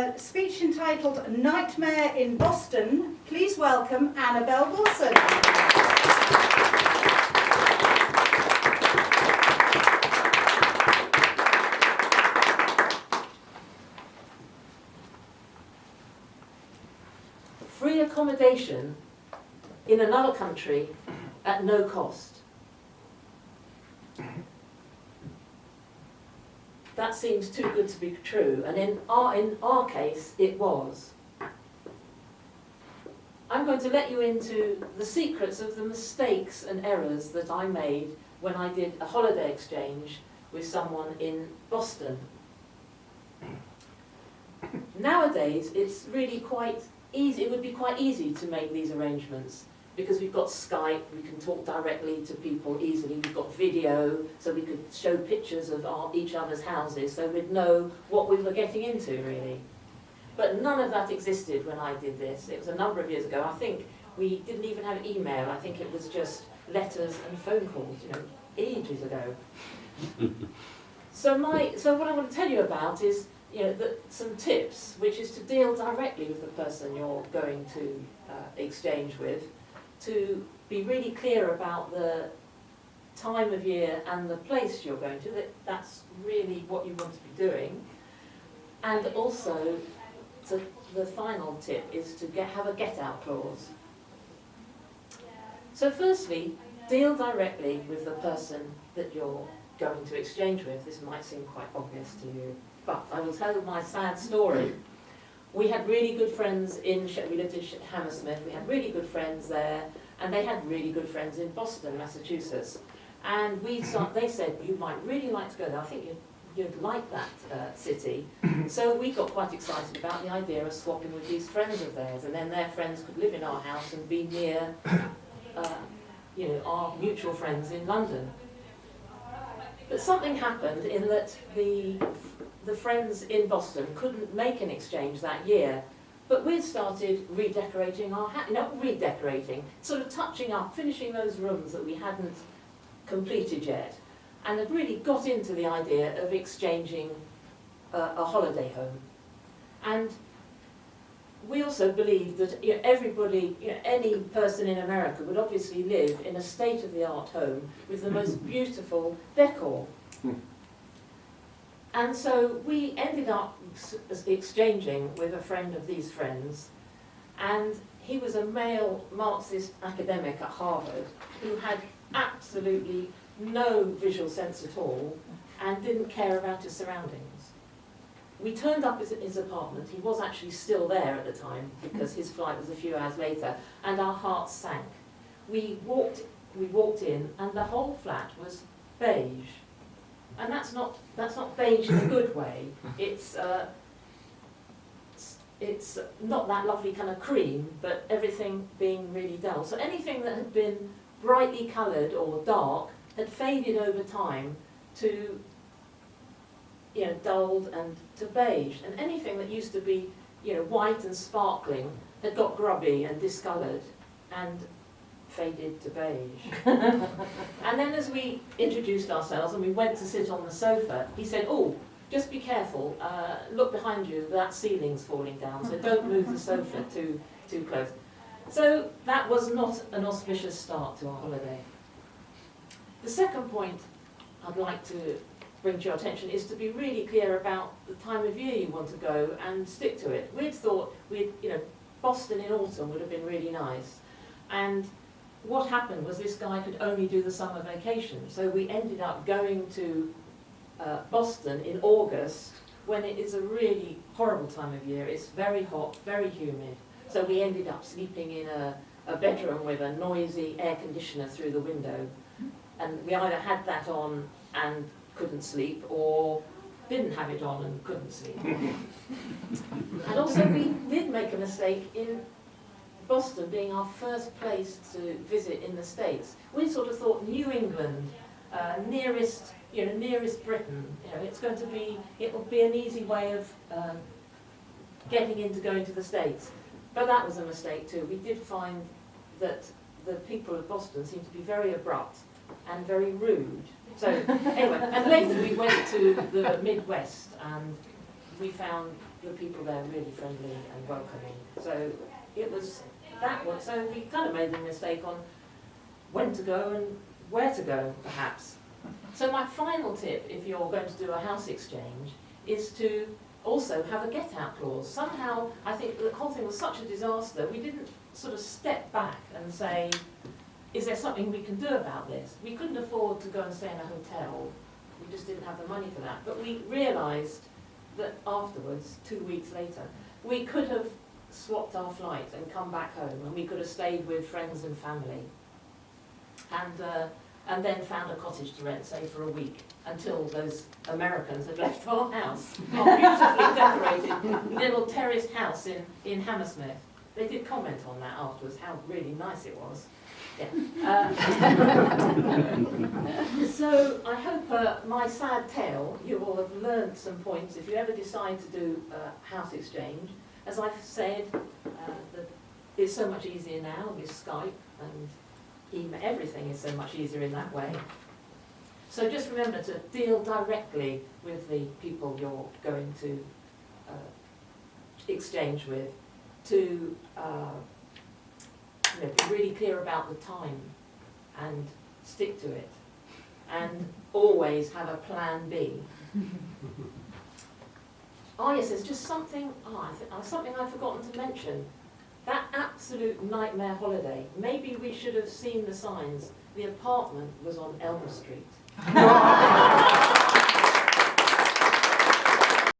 A speech entitled Nightmare in Boston. Please welcome Annabel Wilson. Free accommodation in another country at no cost. That seems too good to be true, and in our case, it was. I'm going to let you into the secrets of the mistakes and errors that I made when I did a holiday exchange with someone in Boston. Nowadays, it's really quite easy. It would be quite easy to make these arrangements because we've got Skype, we can talk directly to people easily, we've got video, so we could show pictures of each other's houses, so we'd know what we were getting into, really. But none of that existed when I did this. It was a number of years ago. I think we didn't even have email. I think it was just letters and phone calls, ages ago. So what I want to tell you about is some tips, which is to deal directly with the person you're going to exchange with, to be really clear about the time of year and the place you're going to, that's really what you want to be doing. And also, the final tip is to have a get-out clause. So firstly, deal directly with the person that you're going to exchange with. This might seem quite obvious to you, but I will tell you my sad story. We had really good friends we lived in Hammersmith, we had really good friends there, and they had really good friends in Boston, Massachusetts. And they said, you might really like to go there, I think you'd like that city. So we got quite excited about the idea of swapping with these friends of theirs, and then their friends could live in our house and be near our mutual friends in London. But something happened in that the friends in Boston couldn't make an exchange that year, but we'd started redecorating sort of touching up, finishing those rooms that we hadn't completed yet, and had really got into the idea of exchanging a holiday home. And we also believed that everybody, any person in America would obviously live in a state-of-the-art home with the most beautiful decor. And so we ended up exchanging with a friend of these friends, and he was a male Marxist academic at Harvard who had absolutely no visual sense at all and didn't care about his surroundings. We turned up at his apartment. He was actually still there at the time because his flight was a few hours later, and our hearts sank. We walked in, and the whole flat was beige. And that's not beige in a good way. It's not that lovely kind of cream, but everything being really dull. So anything that had been brightly coloured or dark had faded over time to dulled and to beige. And anything that used to be white and sparkling had got grubby and discoloured and faded to beige. And then as we introduced ourselves and we went to sit on the sofa, he said, "Oh, just be careful, look behind you, that ceiling's falling down, so don't move the sofa too close." So that was not an auspicious start to our holiday. The second point I'd like to bring to your attention is to be really clear about the time of year you want to go and stick to it. We'd thought Boston in autumn would have been really nice, and what happened was this guy could only do the summer vacation, so we ended up going to Boston in August, when it is a really horrible time of year. It's very hot, very humid, so we ended up sleeping in a bedroom with a noisy air conditioner through the window, and we either had that on and couldn't sleep, or didn't have it on and couldn't sleep. And also we did make a mistake in Boston being our first place to visit in the States. We sort of thought New England, nearest Britain, it'll be an easy way of getting into going to the States. But that was a mistake too. We did find that the people of Boston seemed to be very abrupt and very rude. So anyway, and later we went to the Midwest, and we found the people there really friendly and welcoming. So it was that one. So we kind of made a mistake on when to go and where to go, perhaps. So my final tip, if you're going to do a house exchange, is to also have a get-out clause. Somehow, I think the whole thing was such a disaster, we didn't sort of step back and say, is there something we can do about this? We couldn't afford to go and stay in a hotel. We just didn't have the money for that. But we realised that afterwards, 2 weeks later, we could have swapped our flight and come back home, and we could have stayed with friends and family. And then found a cottage to rent, say, for a week, until those Americans had left our house, our beautifully decorated little terraced house in Hammersmith. They did comment on that afterwards, how really nice it was. Yeah. So I hope my sad tale, you will have learned some points if you ever decide to do a house exchange. As I've said, it's so much easier now with Skype and email. Everything is so much easier in that way. So just remember to deal directly with the people you're going to exchange with, to be really clear about the time and stick to it, and always have a plan B. Oh yes, there's just something, something I've forgotten to mention. That absolute nightmare holiday, maybe we should have seen the signs. The apartment was on Elm Street.